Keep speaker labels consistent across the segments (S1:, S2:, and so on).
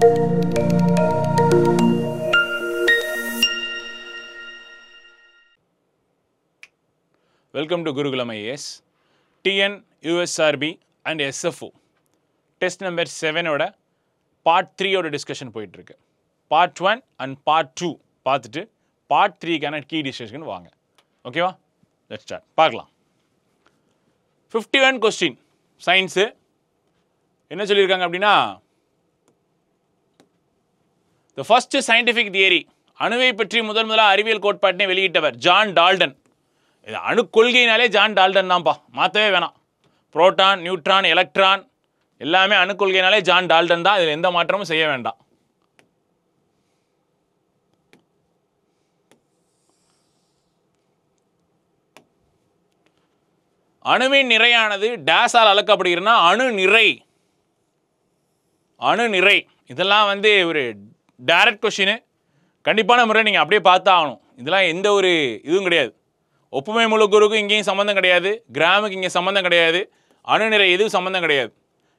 S1: Welcome to Gurukulam IAS, TN, USRB and SFO. Test number 7 ஓட part 3 ஓட discussion போயிட்டு இருக்கு. Part 1 and part 2 பார்த்துட்டு part 3 கான key discussion வாங்க. ஓகேவா? Let's start. பார்க்கலாம். 51 question. Science என்ன சொல்லியிருக்காங்க அப்படின்னா The first scientific theory அணுவை பற்றி முதலாக அறிவியல் கோட்பாட்டினை வெளியிட்டவர் ஜான் டால்டன். இது அணு கொள்கையினாலே ஜான் டால்டன் தான்ப்பா, மாற்றவே வேணாம். புரோட்டான், நியூட்ரான், எலக்ட்ரான் எல்லாமே அணு கொள்கையினாலே ஜான் டால்டன் தான். இதில் எந்த மாற்றமும் செய்ய வேண்டாம். அணுவின் நிறையானது டேஸால் அளக்கப்படுகிறதுனா அணு நிறை. அணு நிறை இதெல்லாம் வந்து ஒரு டைரக்ட் கொஸ்டின். கண்டிப்பான முறை நீங்கள் அப்படியே பார்த்தா ஆகணும். இதெல்லாம் எந்த ஒரு இதுவும் கிடையாது. ஒப்புமை மூலக்கூறுக்கும் இங்கேயும் சம்மந்தம் கிடையாது, கிராமுக்கு இங்கே சம்மந்தம் கிடையாது, அணு நிறை எதுவும் சம்மந்தம் கிடையாது.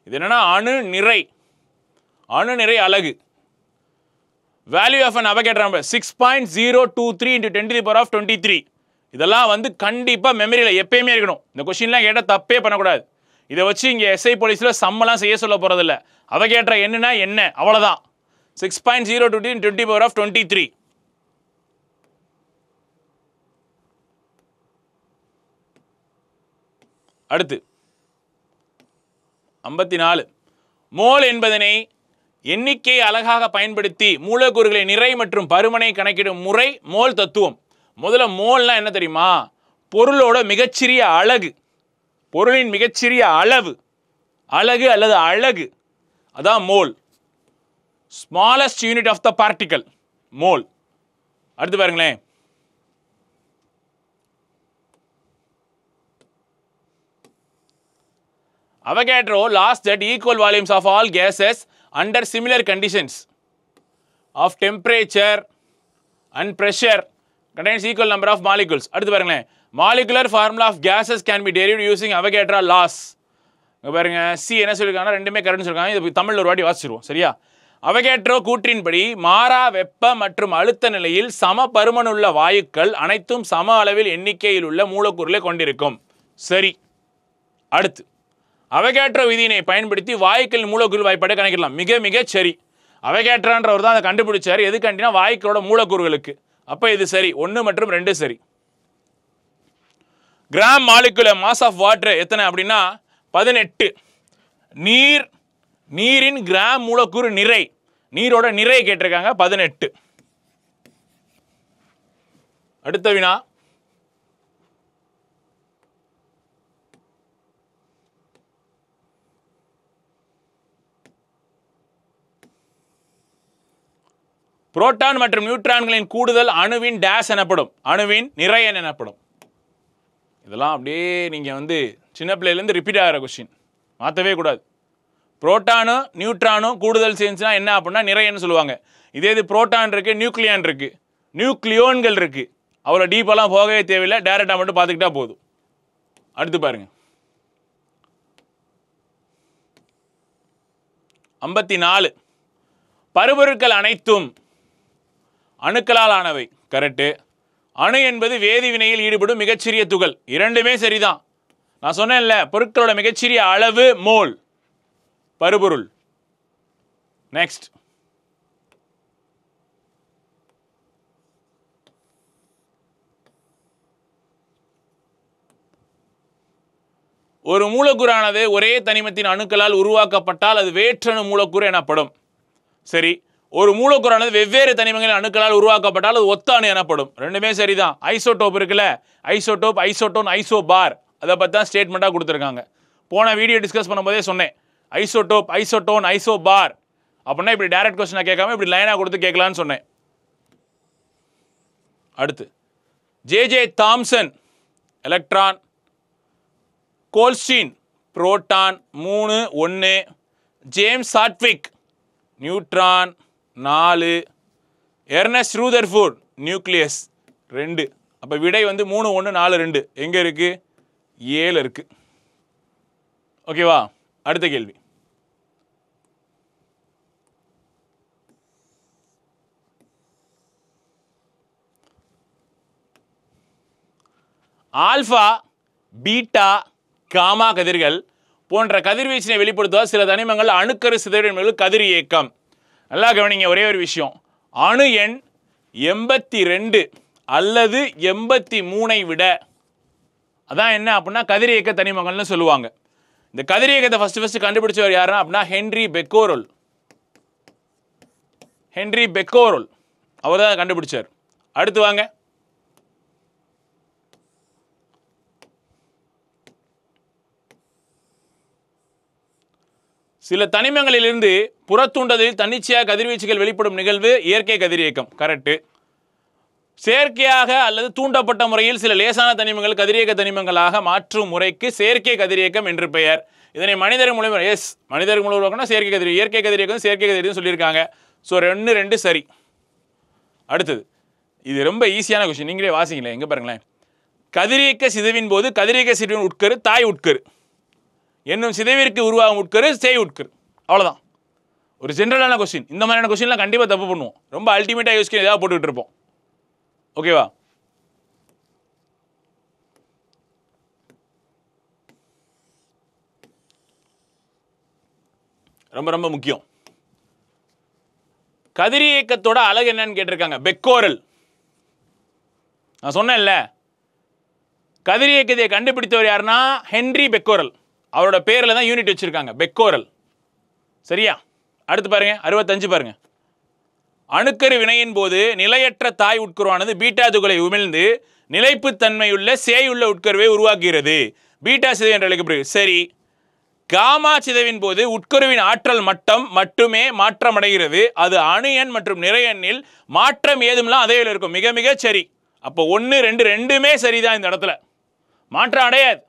S1: இது என்னென்னா அணு நிறை, அணு நிறை அலகு. Value of an Avogadro number 6.023 × 10⁻23. இதெல்லாம் வந்து கண்டிப்பாக மெமரியில் எப்பயுமே இருக்கணும். இந்த கொஸ்டின்லாம் கேட்டால் தப்பே பண்ணக்கூடாது. இதை வச்சு இங்கே எஸ்ஐ போலீஸில் சம்மெல்லாம் செய்ய சொல்ல போகிறதில்ல. அவகேட்ரோ என்னன்னா என்ன, அவ்வளோதான். 6.023 × 10⁻23. அடுத்து 54. மோல் என்பதனை எண்ணிக்கை அலகாக பயன்படுத்தி மூலக்கூறுகளின் நிறை மற்றும் பருமனை கணக்கிடும் முறை மோல் தத்துவம். முதல்ல மோல்னா என்ன தெரியுமா? பொருளோட மிகச்சிறிய அலகு, பொருளின் மிகச்சிறிய அளவு, அலகு அல்லது அலகு, அதான் mole. Smallest unit of the particle, mole. அடுத்து பாருங்களேன். Avogadro lost that equal volumes of all gases under similar conditions of temperature and pressure contains equal number of molecules. அடுத்து பாருங்களேன். Molecular formula of gases can be derived using Avogadro laws. பாருங்க, C என்ன சொல்லியிருக்காங்கன்னா ரெண்டுமே கரெக்ட்னு சொல்லியிருக்காங்க. இது தமிழில் ஒரு வாட்டி வாசிச்சிருவோம், சரியா? அவகேட்ரோ கூற்றின்படி மாறா வெப்ப மற்றும் அழுத்த நிலையில் சம பருமனுள்ள வாயுக்கள் அனைத்தும் சம அளவில் எண்ணிக்கையில் உள்ள மூலக்கூறுகளை கொண்டிருக்கும். சரி. அடுத்து அவகேட்ரோ விதியினை பயன்படுத்தி வாயுக்களின் மூலக்கூறு வாய்ப்பாட்டை கணக்கிடலாம். மிக மிக சரி. அவகேட்ரோன்றவர் தான் அதை கண்டுபிடிச்சார். எதுக்காண்டினா வாயுக்களோட மூலக்கூறுகளுக்கு. அப்போ இது சரி. 1 மற்றும் 2 சரி. Gram molecular mass of water எத்தனை அப்படின்னா 18. நீரின் கிராம் மூலக்கூறு நிறை, நீரோட நிறை கேட்டிருக்காங்க 18. அடுத்த வினா. புரோட்டான் மற்றும் நியூட்ரான்களின் கூடுதல் அணுவின் டேஸ் எனப்படும், அணுவின் நிறை எனப்படும். இதெல்லாம் அப்படியே நீங்கள் வந்து சின்ன பிள்ளையிலேருந்து ரிப்பீட் ஆகிற கொஸ்டின், மாற்றவே கூடாது. புரோட்டானும் நியூட்ரானும் கூடுதல் சேர்ந்துச்சுன்னா என்ன அப்படின்னா நிறையன்னு சொல்லுவாங்க. இதே இது புரோட்டான் இருக்குது, நியூக்ளியான் இருக்குது, நியூக்ளியோன்கள் இருக்குது. அவ்வளோ டீப்பெல்லாம் போகவே தேவையில்லை, டேரெக்டாக மட்டும் பார்த்துக்கிட்டா போதும். அடுத்து பாருங்கள். 54. பருப்பொருட்கள் அனைத்தும் அணுக்களால் ஆனவை. கரெக்டு. அணு என்பது வேதிவினையில் ஈடுபடும் மிகச்சிறிய துகள். இரண்டுமே சரிதான். நான் சொன்னேன்ல, பொருட்களோட மிகச்சிறிய அளவு மோல், பருப்பொருள். நெக்ஸ்ட். ஒரு மூலக்கூறானது ஒரே தனிமத்தின் அணுக்களால் உருவாக்கப்பட்டால் அது வேற்றணு மூலக்கூறு எனப்படும். சரி. ஒரு மூலக்கூறானது வெவ்வேறு தனிமங்களின் அணுக்களால் உருவாக்கப்பட்டால் அது ஒத்த அணு எனப்படும். ரெண்டுமே சரிதான். ஐசோடோப் இருக்குல்ல, ஐசோடோப், ஐசோட்டோன், ஐசோபார், அதை பற்றி தான் ஸ்டேட்மெண்ட்டாக கொடுத்துருக்காங்க. போன வீடியோ டிஸ்கஸ் பண்ணும்போதே சொன்னேன். ஐசோடோப், ஐசோட்டோன், ஐசோபார் அப்படின்னா இப்படி டைரக்ட் கொஸ்டினாக கேட்காம இப்படி லைனாக கொடுத்து கேட்கலான்னு சொன்னேன். அடுத்து J Thomson electron, Goldstein proton 3 1, James Chadwick neutron 4, Ernest Rutherford nucleus 2. அப்போ விடை வந்து 3 1 4 2 எங்கே இருக்குது? 7 இருக்குது. ஓகேவா? அடுத்த கேள்வி. ஆல்ஃபா, பீட்டா, காமா கதிர்கள் போன்ற கதிர்வீச்சினை வெளிப்படுத்துவதால் சில தனிமங்கள் அணுக்கரு சிதைவு கதிர் இயக்கம். நல்லா கவனிங்க, ஒரே ஒரு விஷயம், அணு எண் 82 அல்லது 83 விட அதான் என்ன அப்படின்னா கதிரியக்க தனிமங்கள்னு சொல்லுவாங்க. இந்த கதிரியக்கத்தை ஃபர்ஸ்ட் கண்டுபிடிச்சவர் யாருன்னா அப்படின்னா ஹென்றி பெக்கோரோல் அவர் தான் கண்டுபிடிச்சார். அடுத்து வாங்க, சில தனிமங்களிலிருந்து புறத்தூண்டலில் தன்னிச்சையாக கதிர்வீச்சுகள் வெளிப்படும் நிகழ்வு இயற்கை கதிரியக்கம். கரெக்டு. செயற்கையாக அல்லது தூண்டப்பட்ட முறையில் சில லேசான தனிமங்கள் கதிரியக்க தனிமங்களாக மாற்றும் முறைக்கு செயற்கை கதிரியக்கம் என்று பெயர். இதனை மனிதர் மூலமாக மனிதர் மூலமாக செயற்கை கதிர், இயற்கை கதிரியக்கம் செயற்கை கதிரியக்கம் சொல்லியிருக்காங்க. ஸோ 2 சரி. அடுத்தது, இது ரொம்ப ஈஸியான கொஸ்டின், நீங்களே வாசிங்களேன். எங்கே பாருங்களேன், கதிரியக்க சிதைவின் போது கதிரியக்க சிதைவின் உட்கரு தாய் உட்கரு என்னும் சிதைவிற்கு உருவாகும் உட்கரு சேய் உட்கரு. அவ்வளோதான், ஒரு ஜென்ரலான கொஸ்டின். இந்த மாதிரியான கொஸ்டின்லாம் கண்டிப்பாக தப்பு பண்ணுவோம். ரொம்ப அல்டிமேட்டாக யோசிக்க ஏதாவது போட்டுக்கிட்டு இருப்போம். ஓகேவா? ரொம்ப ரொம்ப முக்கியம். கதிரியக்கத்தோட அழகு என்னன்னு கேட்டிருக்காங்க. பெக்கோரல், நான் சொன்னேன்ல, கதிரியக்கத்தை கண்டுபிடித்தவர் யாருன்னா ஹென்றி பெக்கோரல். அவரோட பேரில் தான் யூனிட் வச்சிருக்காங்க, பெக்கோரல். சரியா? அடுத்து பாருங்க, 65 பாருங்க. அணுக்கரு வினையின் போது நிலையற்ற தாய் உட்கருவானது பீட்டா துகளை உமிழ்ந்து நிலைப்புத்தன்மையுள்ள சேயுள்ள உட்கருவை உருவாக்குகிறது. பீட்டா சிதைவு என்று அழைக்கப்படுகிறது. சரி, காமா சிதைவின் போது உட்கருவின் ஆற்றல் மட்டம் மட்டுமே மாற்றமடைகிறது. அது அணு எண் மற்றும் நிறை எண்ணில் மாற்றம் ஏதும்லாம் அதே இருக்கும். மிக மிக சரி. அப்போ 1, 2 ரெண்டுமே சரிதான். இந்த இடத்துல மாற்றம் அடையாது.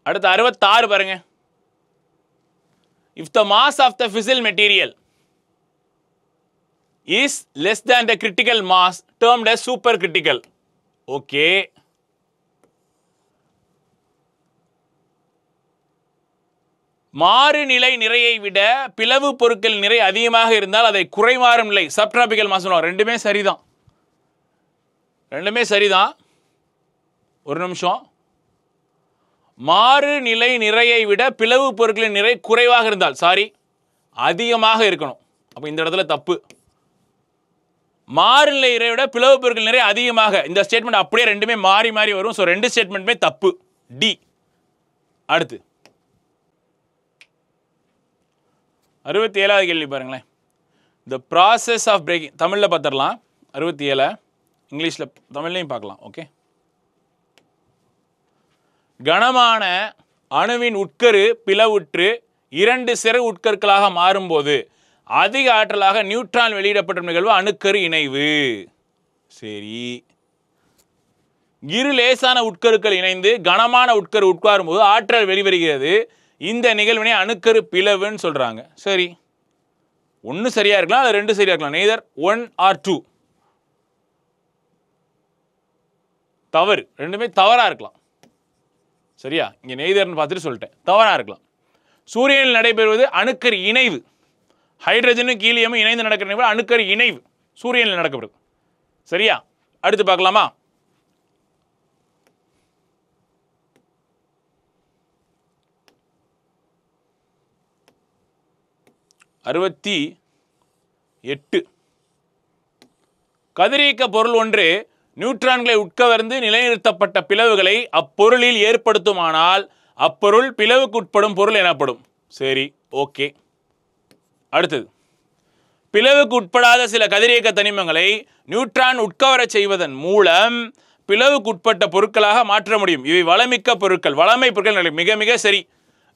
S1: அடுத்து 66 பாருங்க. If the mass of the fissile material is less than the critical mass termed as supercritical. Okay. மாறுநிலை நிறையை விட பிளவு பொருட்கள் நிறை அதிகமாக இருந்தால் அதை குறைமாறும் நிலை சப்ட்ராபிக்கல் மாஸ் சொல்லுவாங்க. ரெண்டுமே சரிதான். ஒரு நிமிஷம். மாறுநிலை நிறையை விட பிளவு பொருட்களின் நிறை குறைவாக இருந்தால், அதிகமாக இருக்கணும். அப்போ இந்த இடத்துல தப்பு. மாறுநிலை நிறையை விட பிளவு பொருட்கள் நிறை அதிகமாக, இந்த ஸ்டேட்மெண்ட் அப்படியே ரெண்டுமே மாறி மாறி வரும். ஸோ 2 ஸ்டேட்மெண்ட்டுமே தப்பு. டி. அடுத்து 67வது கேள்வி பாருங்களேன். த ப்ராசஸ் ஆஃப் பிரேக்கிங், தமிழில் பார்த்துடலாம். 67 இங்கிலீஷில் தமிழ்லையும் பார்க்கலாம். ஓகே. கனமான அணுவின் உட்கரு பிளவுற்று 2 சிறு உட்கருக்களாக மாறும்போது அதிக ஆற்றலாக நியூட்ரான் வெளியிடப்பட்ட நிகழ்வு அணுக்கரு இணைவு. சரி, இரு லேசான உட்கருக்கள் இணைந்து கனமான உட்கரு உட்காரும்போது ஆற்றல் வெளிவருகிறது. இந்த நிகழ்வினை அணுக்கரு பிளவுன்னு சொல்றாங்க. சரி, 1 சரியா இருக்கலாம், அது 2 சரியா இருக்கலாம். Neither 1 or 2. தவறு, ரெண்டுமே தவறா இருக்கலாம். சரியா? இங்கே நெய்தர்னு பார்த்துட்டு சொல்லிட்டேன், தவறாக இருக்கலாம். சூரியனில் நடைபெறுவது அணுக்கரு இணைவு. ஹைட்ரஜனும் ஹீலியமும் இணைந்து நடக்கிற நிகழ்வு அணுக்கரு இணைவு சூரியனில் நடக்கப்படுது. சரியா? அடுத்து பார்க்கலாமா? அறுபத்தி 8. கதிரியக்க பொருள் ஒன்று நியூட்ரான்களை உட்கவர்ந்து நிலைநிறுத்தப்பட்ட பிளவுகளை அப்பொருளில் ஏற்படுத்துமானால் அப்பொருள் பிளவுக்கு உட்படும் பொருள் எனப்படும். சரி, ஓகே. அடுத்தது, பிளவுக்கு உட்படாத சில கதிரியக்க தனிமங்களை நியூட்ரான் உட்கவர செய்வதன் மூலம் பிளவுக்கு உட்பட்ட பொருட்களாக மாற்ற முடியும். இவை வளமிக்க பொருட்கள், வளமை பொருட்கள். மிக மிக சரி,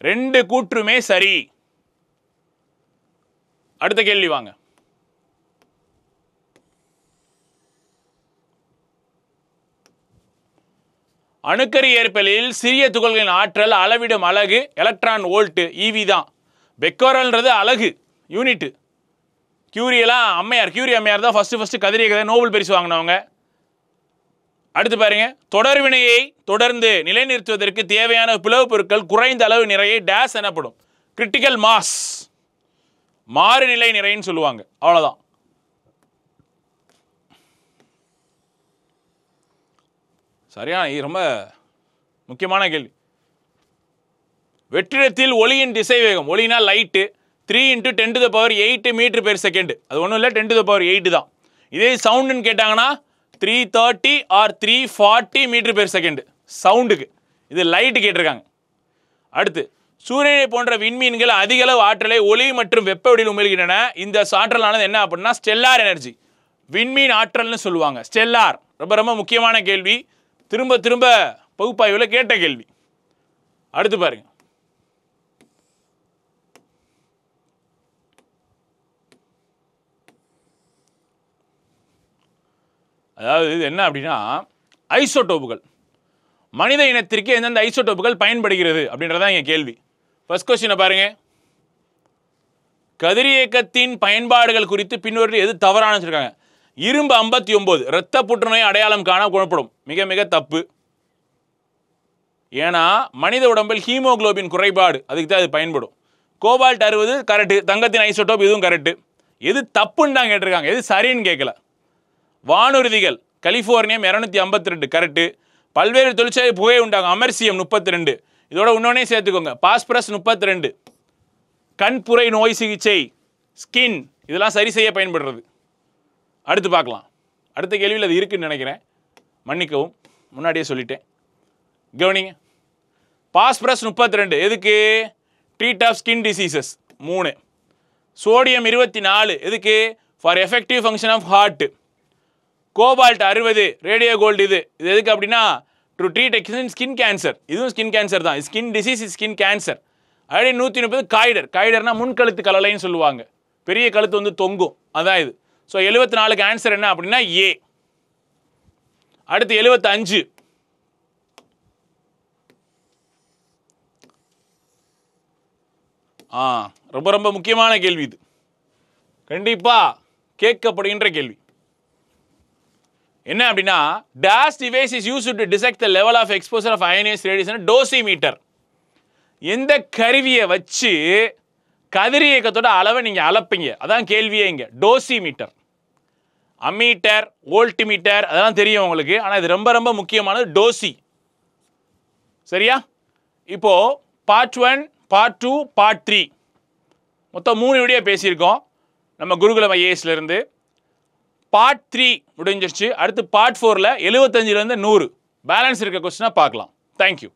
S1: 2 கூற்றுமே சரி. அடுத்த கேள்வி வாங்க. அணுக்கரு ஏற்பலில் சிறிய துகள்களின் ஆற்றல் அளவிடும் அலகு எலக்ட்ரான் வோல்ட், ஈவி தான். பெக்கோரல்ன்றது அலகு, யூனிட். கியூரி அம்மையார் தான் ஃபர்ஸ்ட் கதிரியக்க நோபல் பரிசு வாங்கினவங்க. அடுத்து பாருங்க, தொடர்வினையை தொடர்ந்து நிலைநிறுத்துவதற்கு தேவையான பிளவு பொருட்கள் குறைந்த அளவு நிறையை டேஸ் எனப்படும். கிரிட்டிக்கல் மாஸ், மாறுநிலை நிறைன்னு சொல்லுவாங்க. அவ்வளவுதான். சரியா? இது ரொம்ப முக்கியமான கேள்வி. வெற்றிடத்தில் ஒளியின் திசைவேகம், ஒளினா லைட்டு, 3 × 10⁸ மீட்டர் பெர் செகண்ட். அது ஒன்றும் இல்லை, 10⁸ தான். இதே சவுண்டுன்னு கேட்டாங்கன்னா 330 ஆர் 340 மீட்டர் பெர் செகண்ட் சவுண்டுக்கு. இது லைட்டு கேட்டிருக்காங்க. அடுத்து, சூரியனை போன்ற விண்மீன்கள் அதிக அளவு ஆற்றலை ஒளி மற்றும் வெப்ப வடிவில் உமிழ்கின்றன. இந்த ஆற்றலானது என்ன அப்படின்னா ஸ்டெல்லார் எனர்ஜி, விண்மீன் ஆற்றல்னு சொல்லுவாங்க. ஸ்டெல்லார் ரொம்ப ரொம்ப முக்கியமான கேள்வி, திரும்ப திரும்ப பகுப்பாய்வில் கேட்ட கேள்வி. அடுத்து பாருங்க, அதாவது இது என்ன அப்படின்னா ஐசோடோப்புகள். மனித இனத்திற்கு எந்தெந்த ஐசோடோப்புகள் பயன்படுகிறது அப்படின்றதான் இங்கே கேள்வி. ஃபர்ஸ்ட் கொஸ்டினை பாருங்க, கதிரியக்கத்தின் பயன்பாடுகள் குறித்து பின்வரில் எது தவறான வச்சிருக்காங்க. இரும்பு 59 இரத்த புற்றுநோய் அடையாளம் காண குணப்படும். மிக மிக தப்பு. ஏன்னா மனித உடம்பில் ஹீமோகுளோபின் குறைபாடு, அதுக்கு தான் அது பயன்படும். கோபால்ட் 60 கரெக்டு, தங்கத்தின் ஐசோடோப் இதுவும் கரெக்டு. எது தப்புன்னு தான் கேட்டிருக்காங்க, எது சரின்னு கேட்கல. வானூர்திகள் கலிஃபோர்னியம் 252 கரெக்டு. பல்வேறு தொழிற்சாலை புகை உண்டாகும் அமர்சியம் 32. இதோட இன்னொன்னே சேர்த்துக்கோங்க, பாஸ்பரஸ் 32. கண்புரை நோய் சிகிச்சை ஸ்கின் இதெல்லாம் சரி செய்ய பயன்படுறது. அடுத்து பார்க்கலாம். அடுத்த கேள்வியில் அது இருக்குன்னு நினைக்கிறேன், மன்னிக்கவும், முன்னாடியே சொல்லிட்டேன். கவனிங்க, பாஸ்பரஸ் 32 எதுக்கு? Treat of skin diseases 3. Sodium 24 எதுக்கு? For effective function of heart. Cobalt 60 radio gold இது எதுக்கு அப்படின்னா டு ட்ரீட் ஸ்கின் கேன்சர். இதுவும் ஸ்கின் கேன்சர் தான், skin disease is skin cancer. அதே 130 காய்டர். காய்டர்னா முன்கழுத்து கலலைன்னு சொல்லுவாங்க, பெரிய கழுத்து வந்து தொங்கும், அதான் இது. ஸோ 74க்கு ஆன்சர் என்ன அப்படின்னா ஏ. அடுத்து 75, ரொம்ப ரொம்ப முக்கியமான கேள்வி இது, கண்டிப்பா கேட்கப்படுகின்ற கேள்வி. என்ன அப்படின்னா dash device is used to detect the level of exposure of ionise radiation dosimeter. எந்த கருவியை வச்சு கதிரியக்கத்தோட அளவை நீங்க அளப்பீங்க, அதான் கேள்வியே இங்க. டோசிமீட்டர், அம்மீட்டர், வோல்ட்மீட்டர் அதெல்லாம் தெரியும் உங்களுக்கு, ஆனால் இது ரொம்ப ரொம்ப முக்கியமானது டோசி. சரியா? இப்போ பார்ட் 1, பார்ட் 2, பார்ட் 3 மொத்தம் 3 வீடியோ பேசியிருக்கோம் நம்ம குருகுலம் ஐஏஎஸ்ல இருந்து. பார்ட் 3 முடிஞ்சிருச்சு. அடுத்து பார்ட் 4ல் 75லேருந்து 100 பேலன்ஸ் இருக்க கொஸ்டினாக பார்க்கலாம். தேங்க்யூ.